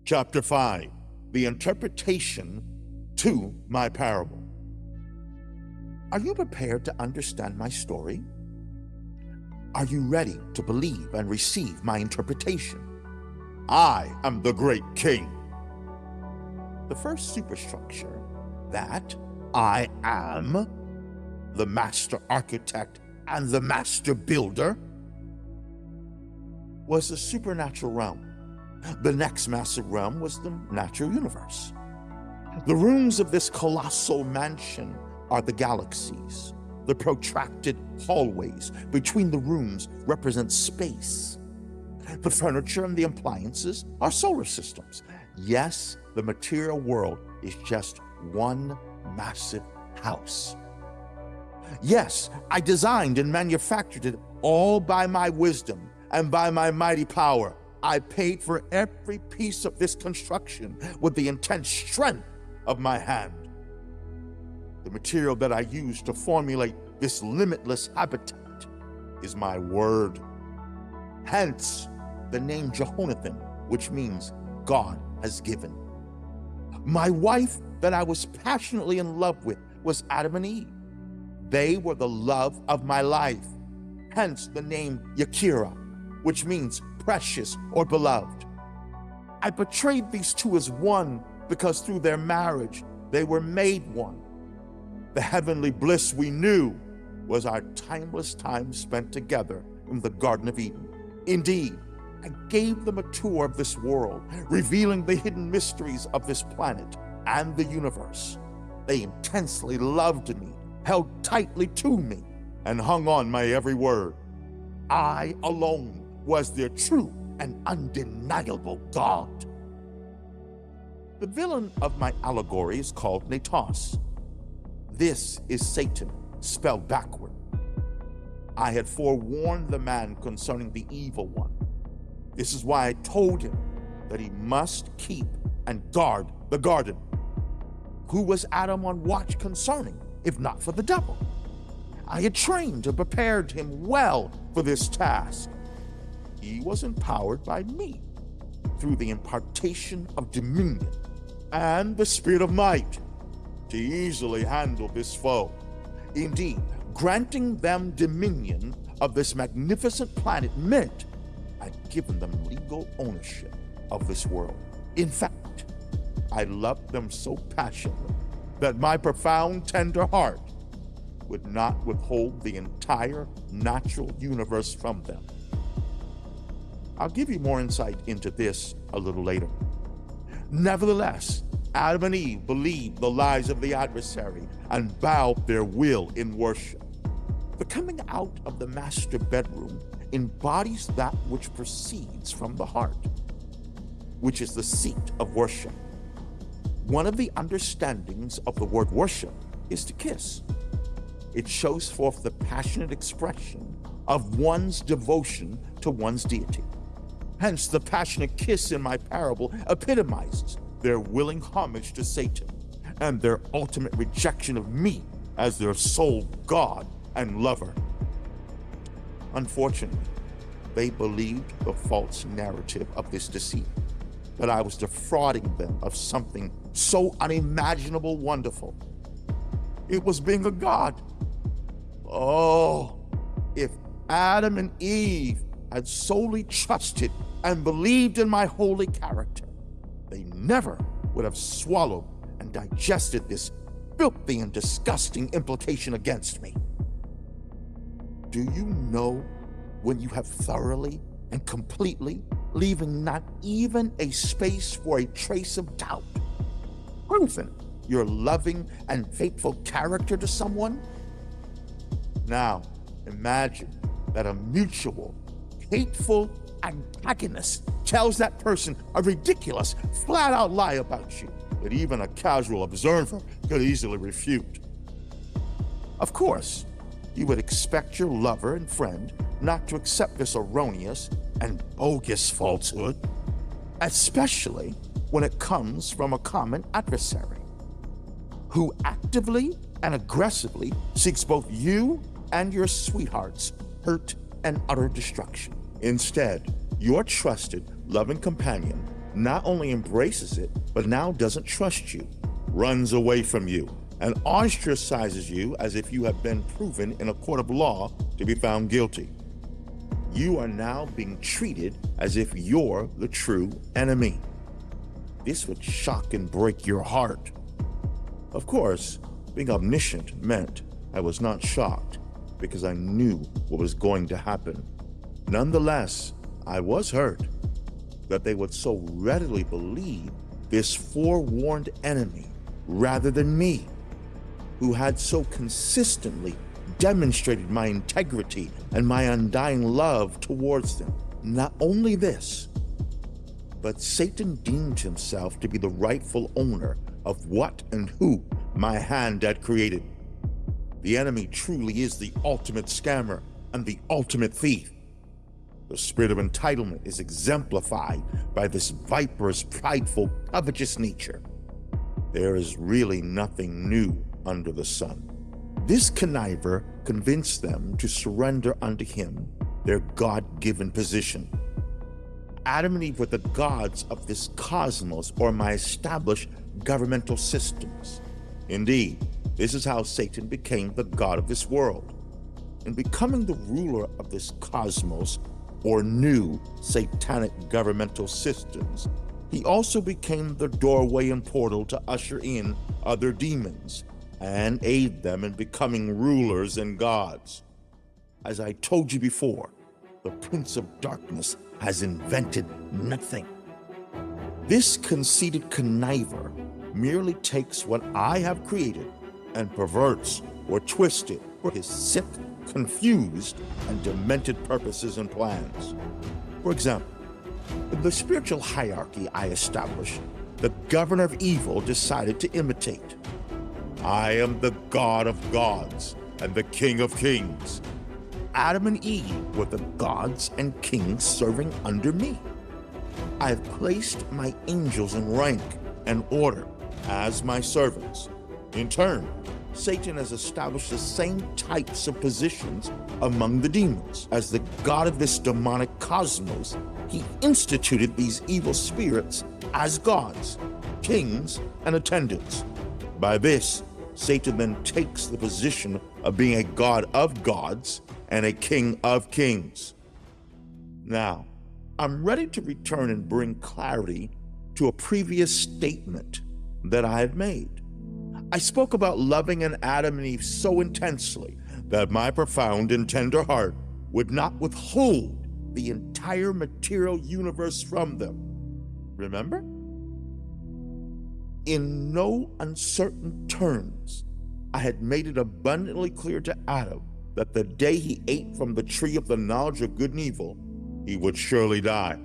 Chapter 5, the interpretation to my parable. Are you prepared to understand my story? Are you ready to believe and receive my interpretation? I am the great king. The first superstructure, that I am the master architect and the master builder, was the supernatural realm. The next massive realm was the natural universe. The rooms of this colossal mansion are the galaxies. The protracted hallways between the rooms represent space. The furniture and the appliances are solar systems. Yes, the material world is just one massive house. Yes, I designed and manufactured it all by my wisdom and by my mighty power. I paid for every piece of this construction with the intense strength of my hand. The material that I used to formulate this limitless habitat is my word. Hence, the name Jehonathan, which means God has given. My wife that I was passionately in love with was Adam and Eve. They were the love of my life. Hence the name Yakira, which means precious or beloved. I portrayed these two as one because through their marriage, they were made one. The heavenly bliss we knew was our timeless time spent together in the Garden of Eden. Indeed, I gave them a tour of this world, revealing the hidden mysteries of this planet and the universe. They intensely loved me, held tightly to me, and hung on my every word. I alone was their true and undeniable God. The villain of my allegory is called Natos. This is Satan, spelled backward. I had forewarned the man concerning the evil one. This is why I told him that he must keep and guard the garden. Who was Adam on watch concerning, if not for the devil? I had trained and prepared him well for this task. He was empowered by me through the impartation of dominion and the spirit of might to easily handle this foe. Indeed, granting them dominion of this magnificent planet meant I'd given them legal ownership of this world. In fact, I loved them so passionately that my profound, tender heart would not withhold the entire natural universe from them. I'll give you more insight into this a little later. Nevertheless, Adam and Eve believed the lies of the adversary and bowed their will in worship. The coming out of the master bedroom embodies that which proceeds from the heart, which is the seat of worship. One of the understandings of the word worship is to kiss. It shows forth the passionate expression of one's devotion to one's deity. Hence, the passionate kiss in my parable epitomizes their willing homage to Satan and their ultimate rejection of me as their sole God and lover. Unfortunately, they believed the false narrative of this deceit, that I was defrauding them of something so unimaginable wonderful. It was being a god. Oh, if Adam and Eve had solely trusted and believed in my holy character, they never would have swallowed and digested this filthy and disgusting implication against me. Do you know when you have thoroughly and completely, leaving not even a space for a trace of doubt, proven your loving and faithful character to someone? Now, imagine that a mutual, hateful antagonist tells that person a ridiculous, flat-out lie about you that even a casual observer could easily refute. Of course, you would expect your lover and friend not to accept this erroneous and bogus falsehood, especially when it comes from a common adversary who actively and aggressively seeks both you and your sweetheart's hurt and utter destruction. Instead, your trusted, loving companion not only embraces it, but now doesn't trust you, runs away from you, and ostracizes you as if you have been proven in a court of law to be found guilty. You are now being treated as if you're the true enemy. This would shock and break your heart. Of course, being omniscient meant I was not shocked because I knew what was going to happen. Nonetheless, I was hurt that they would so readily believe this forewarned enemy rather than me, who had so consistently demonstrated my integrity and my undying love towards them. Not only this, but Satan deemed himself to be the rightful owner of what and who my hand had created. The enemy truly is the ultimate scammer and the ultimate thief. The spirit of entitlement is exemplified by this viper's prideful, covetous nature. There is really nothing new under the sun. This conniver convinced them to surrender unto him their God-given position. Adam and Eve were the gods of this cosmos, or my established governmental systems. Indeed, this is how Satan became the god of this world. In becoming the ruler of this cosmos, or new satanic governmental systems, he also became the doorway and portal to usher in other demons and aid them in becoming rulers and gods. As I told you before, the Prince of Darkness has invented nothing. This conceited conniver merely takes what I have created and perverts or twists it for his sick, confused, and demented purposes and plans. For example, in the spiritual hierarchy I established, the governor of evil decided to imitate. I am the God of gods and the King of kings. Adam and Eve were the gods and kings serving under me. I have placed my angels in rank and order as my servants. In turn, Satan has established the same types of positions among the demons. As the god of this demonic cosmos, he instituted these evil spirits as gods, kings, and attendants. By this, Satan then takes the position of being a god of gods and a king of kings. Now, I'm ready to return and bring clarity to a previous statement that I had made. I spoke about loving an Adam and Eve so intensely that my profound and tender heart would not withhold the entire material universe from them. Remember? In no uncertain terms, I had made it abundantly clear to Adam that the day he ate from the tree of the knowledge of good and evil, he would surely die.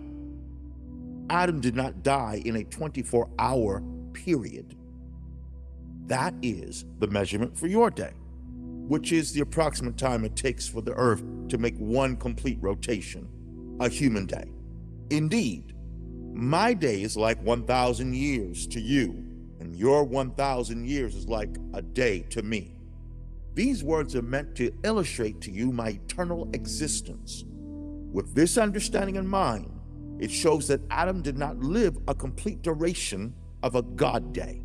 Adam did not die in a 24-hour period. That is the measurement for your day, which is the approximate time it takes for the Earth to make one complete rotation, a human day. Indeed, my day is like 1,000 years to you, and your 1,000 years is like a day to me. These words are meant to illustrate to you my eternal existence. With this understanding in mind, it shows that Adam did not live a complete duration of a God day.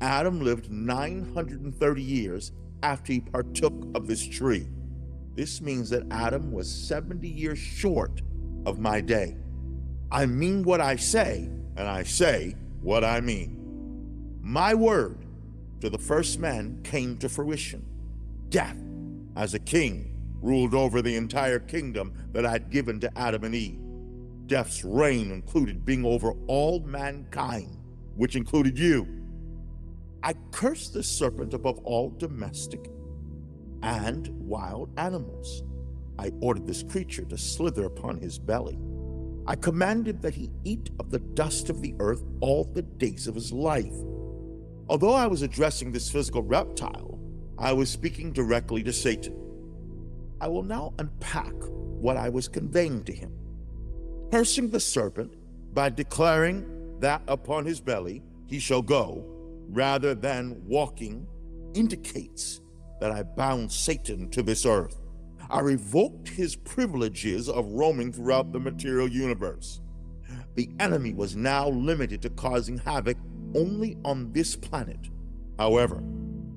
Adam lived 930 years after he partook of this tree. This means that Adam was 70 years short of my day. I mean what I say, and I say what I mean. My word to the first man came to fruition. Death, as a king, ruled over the entire kingdom that I had given to Adam and Eve. Death's reign included being over all mankind, which included you. I cursed the serpent above all domestic and wild animals. I ordered this creature to slither upon his belly. I commanded that he eat of the dust of the earth all the days of his life. Although I was addressing this physical reptile, I was speaking directly to Satan. I will now unpack what I was conveying to him. Cursing the serpent by declaring that upon his belly he shall go, rather than walking, indicates that I bound Satan to this earth. I revoked his privileges of roaming throughout the material universe. the enemy was now limited to causing havoc only on this planet. However,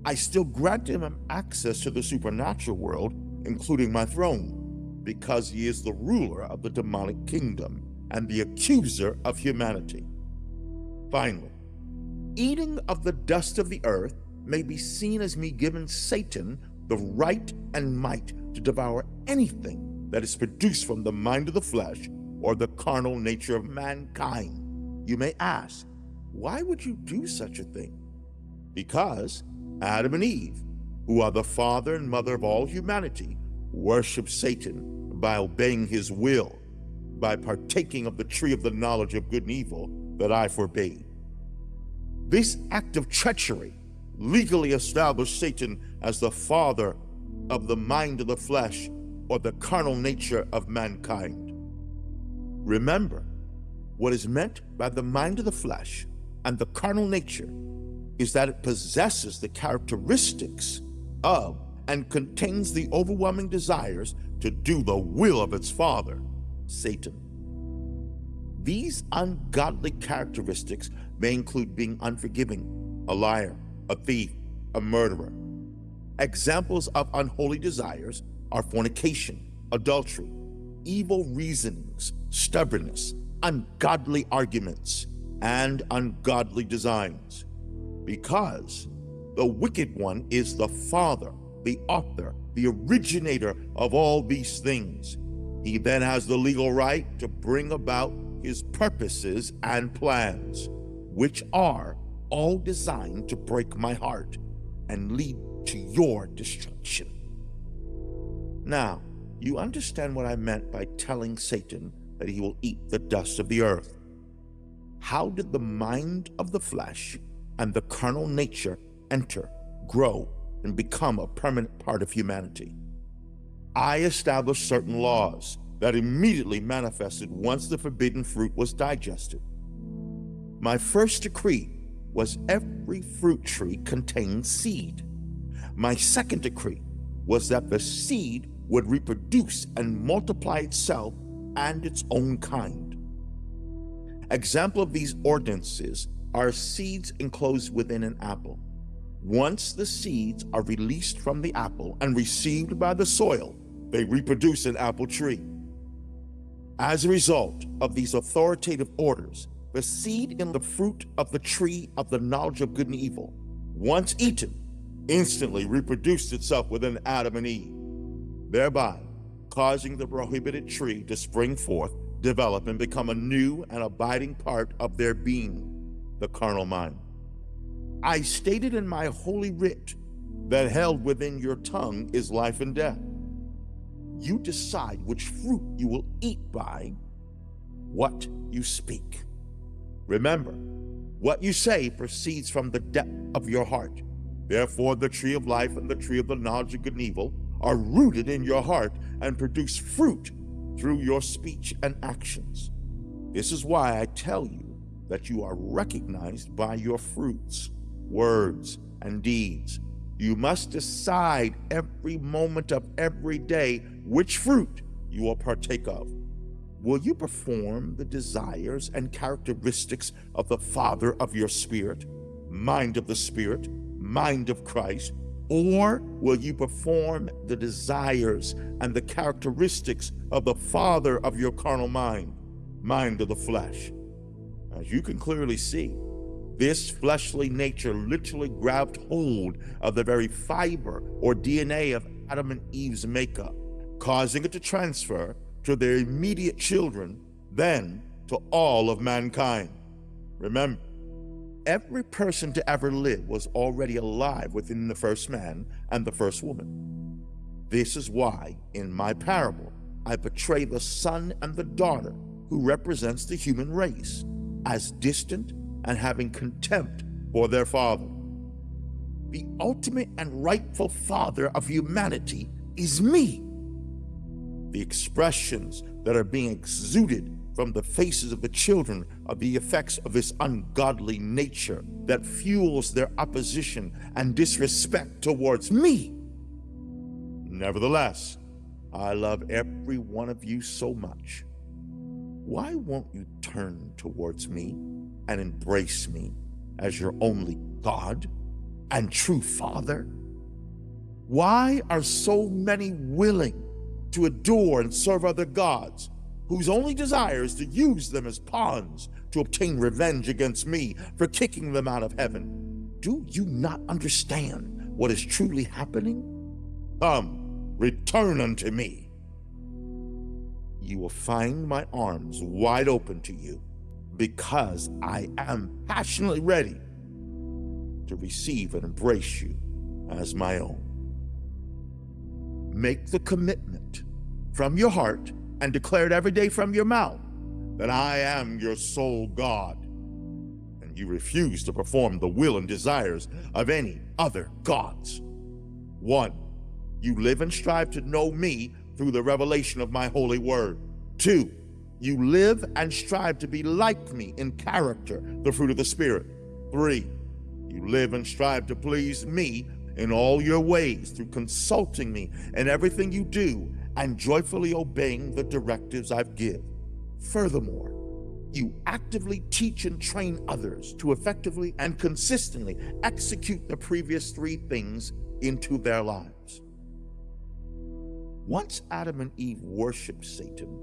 I still granted him access to the supernatural world, including my throne, because he is the ruler of the demonic kingdom and the accuser of humanity. Finally, eating of the dust of the earth may be seen as me giving Satan the right and might to devour anything that is produced from the mind of the flesh or the carnal nature of mankind. You may ask, why would you do such a thing? Because Adam and Eve, who are the father and mother of all humanity, worship Satan by obeying his will, by partaking of the tree of the knowledge of good and evil that I forbade. This act of treachery legally established Satan as the father of the mind of the flesh or the carnal nature of mankind. Remember, what is meant by the mind of the flesh and the carnal nature is that it possesses the characteristics of and contains the overwhelming desires to do the will of its father, Satan. These ungodly characteristics may include being unforgiving, a liar, a thief, a murderer. Examples of unholy desires are fornication, adultery, evil reasonings, stubbornness, ungodly arguments, and ungodly designs. Because the wicked one is the father, the author, the originator of all these things, he then has the legal right to bring about his purposes and plans, which are all designed to break my heart and lead to your destruction. Now, you understand what I meant by telling Satan that he will eat the dust of the earth. How did the mind of the flesh and the carnal nature enter, grow, and become a permanent part of humanity? I established certain laws that immediately manifested once the forbidden fruit was digested. My first decree was every fruit tree contained seed. My second decree was that the seed would reproduce and multiply itself and its own kind. Example of these ordinances are seeds enclosed within an apple. Once the seeds are released from the apple and received by the soil, they reproduce an apple tree. As a result of these authoritative orders, the seed in the fruit of the tree of the knowledge of good and evil, once eaten, instantly reproduced itself within Adam and Eve, thereby causing the prohibited tree to spring forth, develop, and become a new and abiding part of their being, the carnal mind. I stated in my holy writ that held within your tongue is life and death. You decide which fruit you will eat by what you speak. Remember, what you say proceeds from the depth of your heart. Therefore, the tree of life and the tree of the knowledge of good and evil are rooted in your heart and produce fruit through your speech and actions. This is why I tell you that you are recognized by your fruits, words, and deeds. You must decide every moment of every day which fruit you will partake of. Will you perform the desires and characteristics of the Father of your spirit, mind of the Spirit, mind of Christ, or will you perform the desires and the characteristics of the father of your carnal mind, mind of the flesh? As you can clearly see, this fleshly nature literally grabbed hold of the very fiber or DNA of Adam and Eve's makeup, causing it to transfer to their immediate children, then to all of mankind. Remember, every person to ever live was already alive within the first man and the first woman. This is why, in my parable, I portray the son and the daughter, who represents the human race, as distant and having contempt for their father. The ultimate and rightful father of humanity is me. The expressions that are being exuded from the faces of the children are the effects of this ungodly nature that fuels their opposition and disrespect towards me. Nevertheless, I love every one of you so much. why won't you turn towards me and embrace me as your only God and true Father? Why are so many willing to adore and serve other gods whose only desire is to use them as pawns to obtain revenge against me for kicking them out of heaven? Do you not understand what is truly happening? Come, return unto me. You will find my arms wide open to you, because I am passionately ready to receive and embrace you as my own. Make the commitment from your heart and declare it every day from your mouth that I am your sole God, and you refuse to perform the will and desires of any other gods. 1, you live and strive to know me through the revelation of my holy word. 2, you live and strive to be like me in character, the fruit of the Spirit. 3, you live and strive to please me in all your ways through consulting me in everything you do and joyfully obeying the directives I've given. Furthermore, you actively teach and train others to effectively and consistently execute the previous 3 things into their lives. Once Adam and Eve worshiped Satan,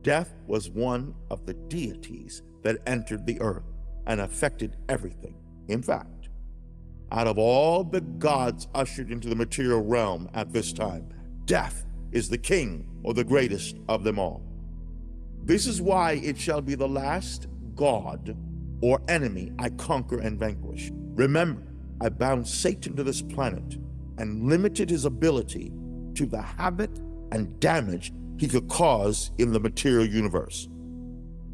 death was one of the deities that entered the earth and affected everything. In fact, out of all the gods ushered into the material realm at this time, death is the king or the greatest of them all. This is why it shall be the last god or enemy I conquer and vanquish. Remember, I bound Satan to this planet and limited his ability to the havoc and damage he could cause in the material universe.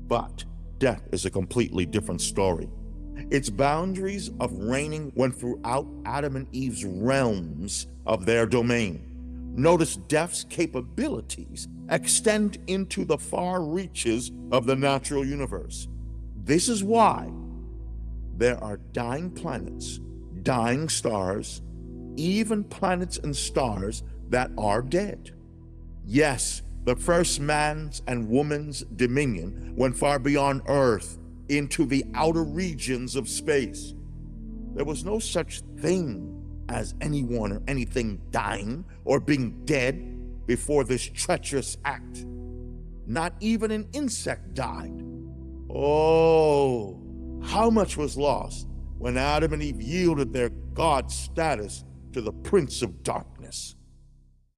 But death is a completely different story. Its boundaries of reigning went throughout Adam and Eve's realms of their domain. Notice death's capabilities extend into the far reaches of the natural universe. This is why there are dying planets, dying stars, even planets and stars that are dead. Yes, the first man's and woman's dominion went far beyond Earth into the outer regions of space. There was no such thing as anyone or anything dying or being dead before this treacherous act. Not even an insect died. Oh, how much was lost when Adam and Eve yielded their God status to the Prince of Darkness.